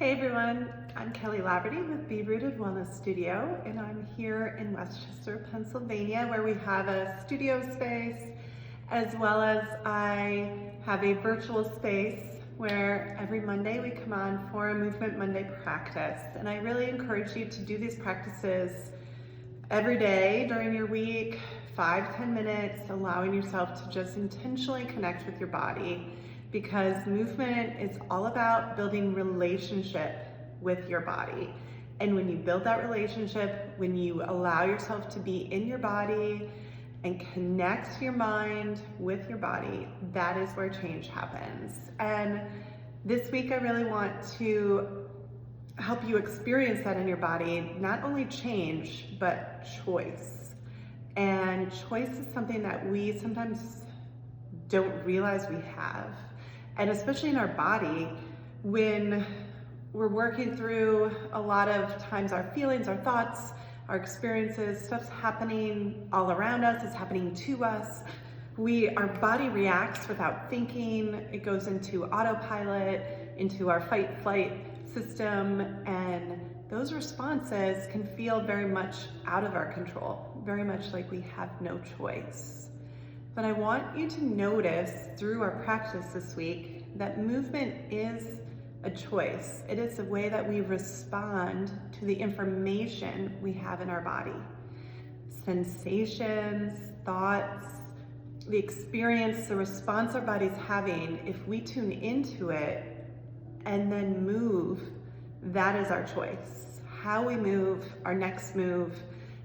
Hey everyone, I'm Kelly Laverty with Be Rooted Wellness Studio, and I'm here in Westchester, Pennsylvania, where we have a studio space, as well as I have a virtual space where every Monday we come on for a Movement Monday practice. And I really encourage you to do these practices every day during your week, 5-10 minutes, allowing yourself to just intentionally connect with your body, because movement is all about building relationship with your body. And when you build that relationship, when you allow yourself to be in your body and connect your mind with your body, that is where change happens. And this week I really want to help you experience that in your body, not only change, but choice. And choice is something that we sometimes don't realize we have. And especially in our body, when we're working through a lot of times our feelings, our thoughts, our experiences, stuff's happening all around us, it's happening to us. Our body reacts without thinking. It goes into autopilot, into our fight-flight system, and those responses can feel very much out of our control, very much like we have no choice. But I want you to notice through our practice this week that movement is a choice. It is the way that we respond to the information we have in our body. Sensations, thoughts, the experience, the response our body's having, if we tune into it and then move, that is our choice. How we move, our next move,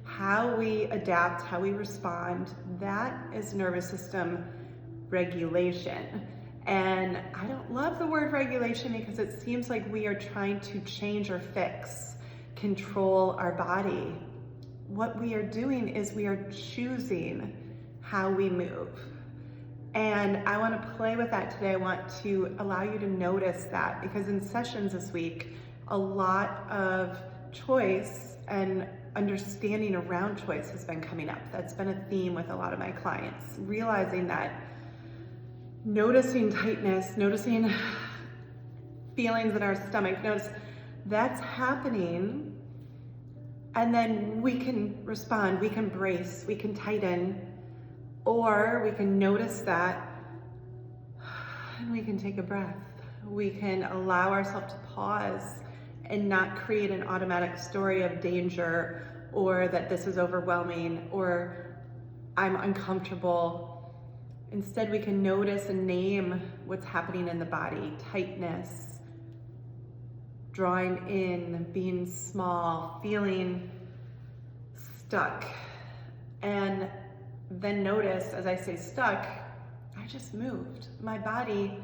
how we adapt, how we respond, that is nervous system regulation. And I don't love the word regulation because it seems like we are trying to change or fix, control our body. What we are doing is we are choosing how we move. And I want to play with that today. I want to allow you to notice that, because in sessions this week, a lot of choice and understanding around choice has been coming up. That's been a theme with a lot of my clients, realizing that noticing tightness, noticing feelings in our stomach, notice that's happening, and then we can respond, we can brace, we can tighten, or we can notice that and we can take a breath. We can allow ourselves to pause and not create an automatic story of danger, or that this is overwhelming, or I'm uncomfortable. Instead, we can notice and name what's happening in the body: tightness, drawing in, being small, feeling stuck. And then notice, as I say stuck, I just moved. My body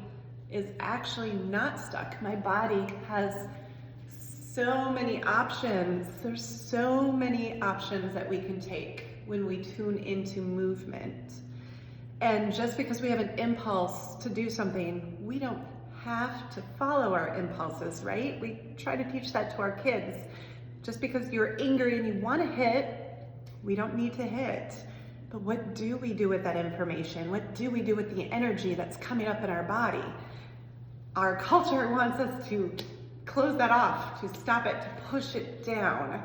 is actually not stuck. My body has so many options. There's so many options that we can take when we tune into movement. And just because we have an impulse to do something, we don't have to follow our impulses, right? We try to teach that to our kids. Just because you're angry and you want to hit, we don't need to hit. But what do we do with that information? What do we do with the energy that's coming up in our body? Our culture wants us to close that off, to stop it, to push it down.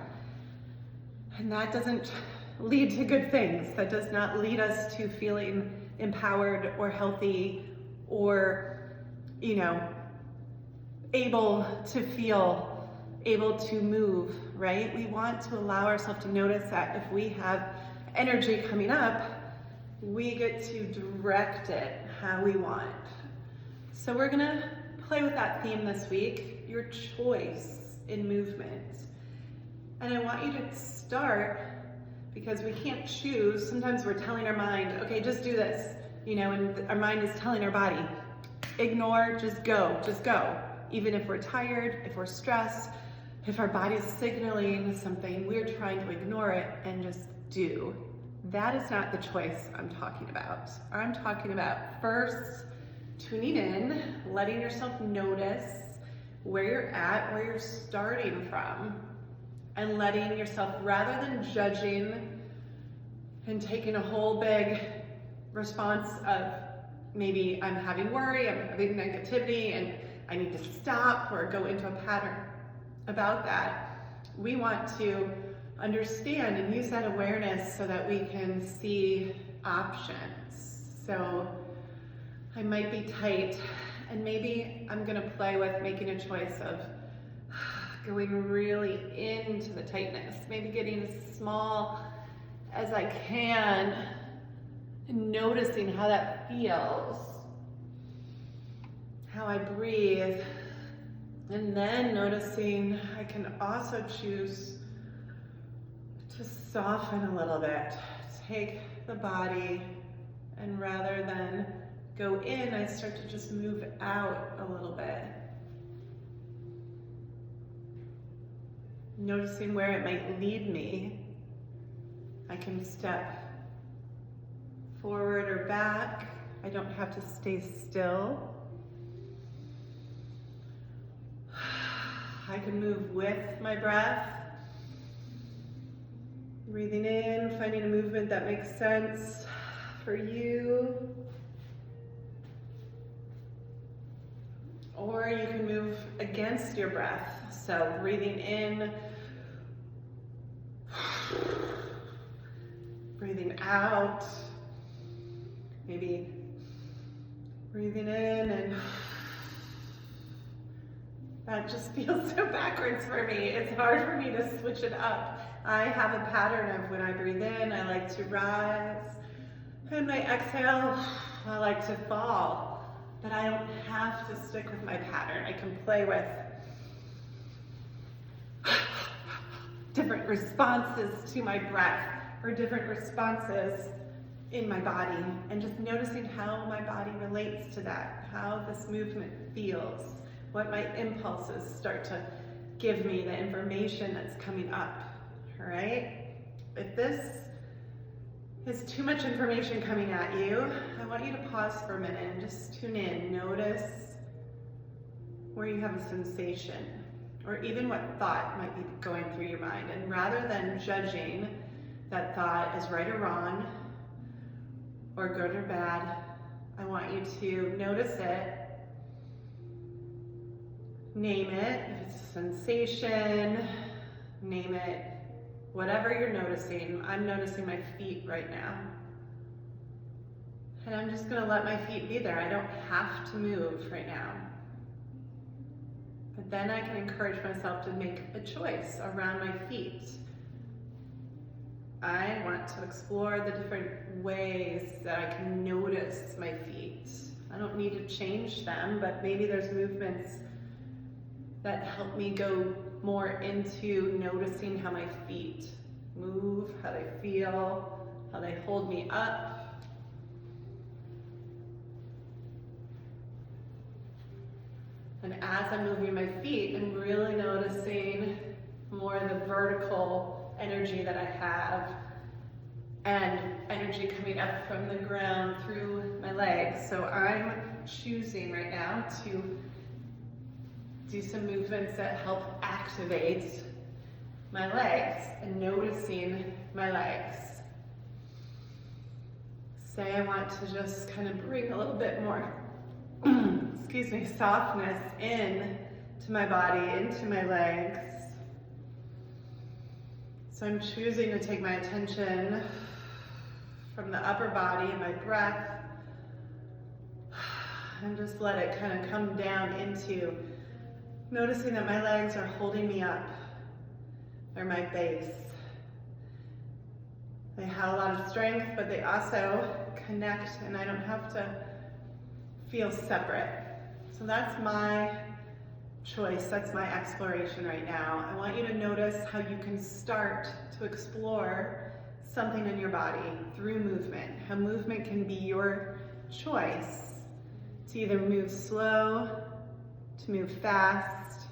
And that doesn't lead to good things. That does not lead us to feeling empowered or healthy or, able to feel, able to move, right? We want to allow ourselves to notice that if we have energy coming up, we get to direct it how we want. So we're gonna play with that theme this week, your choice in movement. And I want you to start, because we can't choose. Sometimes we're telling our mind, okay, just do this, and our mind is telling our body, ignore, just go. Even if we're tired, if we're stressed, if our body's signaling something, we're trying to ignore it and just do. That is not the choice I'm talking about. I'm talking about first tuning in, letting yourself notice where you're at, where you're starting from, and letting yourself, rather than judging and taking a whole big response of maybe I'm having worry, I'm having negativity, and I need to stop or go into a pattern about that. We want to understand and use that awareness so that we can see options. So I might be tight, and maybe I'm gonna play with making a choice of going really into the tightness, maybe getting as small as I can, and noticing how that feels, how I breathe, and then noticing I can also choose to soften a little bit, take the body, and rather than go in, I start to just move out a little bit. Noticing where it might lead me. I can step forward or back. I don't have to stay still. I can move with my breath. Breathing in, finding a movement that makes sense for you. Or you can move against your breath. So breathing in, breathing out, maybe breathing in, and that just feels so backwards for me. It's hard for me to switch it up. I have a pattern of when I breathe in, I like to rise, and my exhale, I like to fall. But I don't have to stick with my pattern. I can play with different responses to my breath or different responses in my body, and just noticing how my body relates to that, how this movement feels, what my impulses start to give me, the information that's coming up, all right? If this is too much information coming at you, I want you to pause for a minute and just tune in. Notice where you have a sensation, or even what thought might be going through your mind. And rather than judging that thought is right or wrong, or good or bad, I want you to notice it, name it. If it's a sensation, name it. Whatever you're noticing, I'm noticing my feet right now. And I'm just gonna let my feet be there. I don't have to move right now. But then I can encourage myself to make a choice around my feet. I want to explore the different ways that I can notice my feet. I don't need to change them, but maybe there's movements that help me go more into noticing how my feet move, how they feel, how they hold me up. And as I'm moving my feet, I'm really noticing more of the vertical energy that I have, and energy coming up from the ground through my legs. So I'm choosing right now to do some movements that help activate my legs and noticing my legs. Say I want to just kind of bring a little bit more, softness in to my body, into my legs. So I'm choosing to take my attention from the upper body and my breath, and just let it kind of come down into noticing that my legs are holding me up. They're my base. They have a lot of strength, but they also connect, and I don't have to feel separate. So that's my choice, that's my exploration right now. I want you to notice how you can start to explore something in your body through movement. How movement can be your choice to either move slow, to move fast,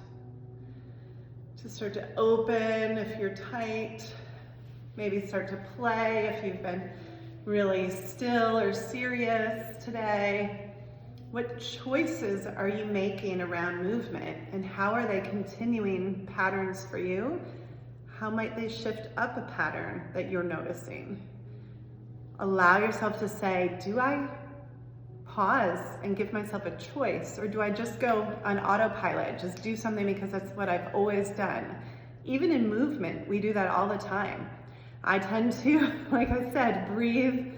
to start to open if you're tight, maybe start to play if you've been really still or serious today. What choices are you making around movement, and how are they continuing patterns for you? How might they shift up a pattern that you're noticing? Allow yourself to say, do I pause and give myself a choice? Or do I just go on autopilot, just do something because that's what I've always done? Even in movement, we do that all the time. I tend to, like I said, breathe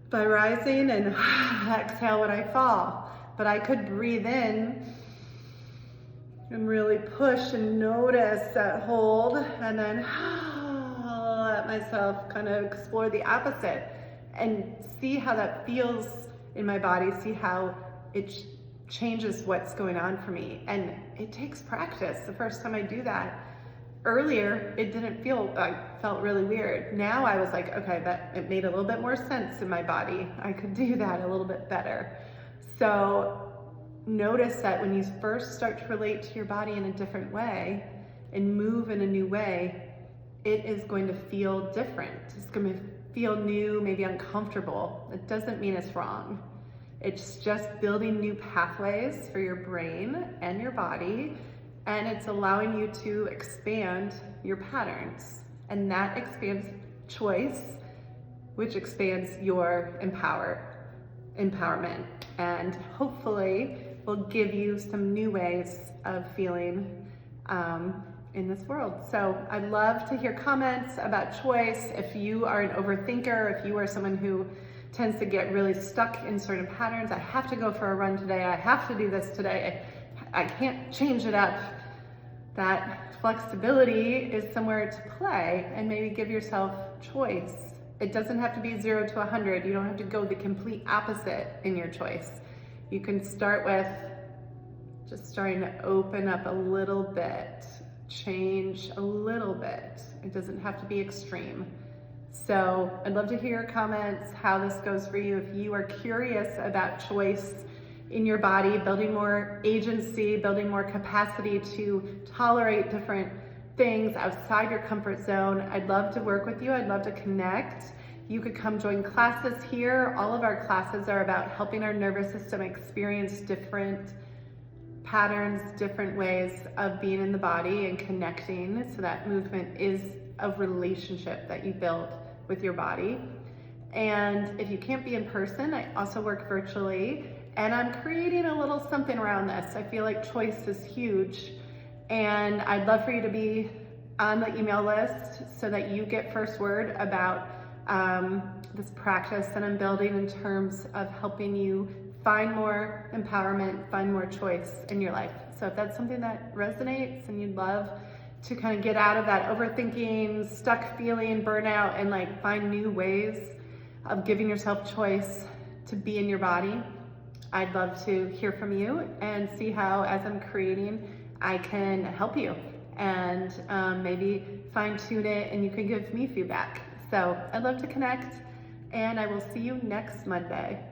by rising and exhale when I fall. But I could breathe in and really push and notice that hold, and then let myself kind of explore the opposite and see how that feels in my body, see how it changes what's going on for me. And it takes practice. The first time I do that, earlier, it didn't feel, I felt really weird. Now I was like, okay, it made a little bit more sense in my body. I could do that a little bit better. So notice that when you first start to relate to your body in a different way and move in a new way, it is going to feel different. It's going to feel new, maybe uncomfortable. It doesn't mean it's wrong. It's just building new pathways for your brain and your body, and it's allowing you to expand your patterns. And that expands choice, which expands your empowerment, and hopefully will give you some new ways of feeling in this world. So I'd love to hear comments about choice. If you are an overthinker, if you are someone who tends to get really stuck in certain patterns, I have to go for a run today, I have to do this today, I can't change it up. That flexibility is somewhere to play, and maybe give yourself choice. It doesn't have to be 0 to 100. You don't have to go the complete opposite in your choice. You can start with just starting to open up a little bit, change a little bit. It doesn't have to be extreme. So I'd love to hear your comments, how this goes for you. If you are curious about choice in your body, building more agency, building more capacity to tolerate different things outside your comfort zone, I'd love to work with you. I'd love to connect. You could come join classes here. All of our classes are about helping our nervous system experience different patterns, different ways of being in the body and connecting. So that movement is a relationship that you build with your body. And if you can't be in person, I also work virtually, and I'm creating a little something around this. I feel like choice is huge, and I'd love for you to be on the email list so that you get first word about this practice that I'm building in terms of helping you find more empowerment, find more choice in your life. So if that's something that resonates and you'd love to kind of get out of that overthinking, stuck feeling, burnout, and like find new ways of giving yourself choice to be in your body, I'd love to hear from you and see how, as I'm creating, I can help you and maybe fine tune it, and you can give me feedback. So I'd love to connect, and I will see you next Monday.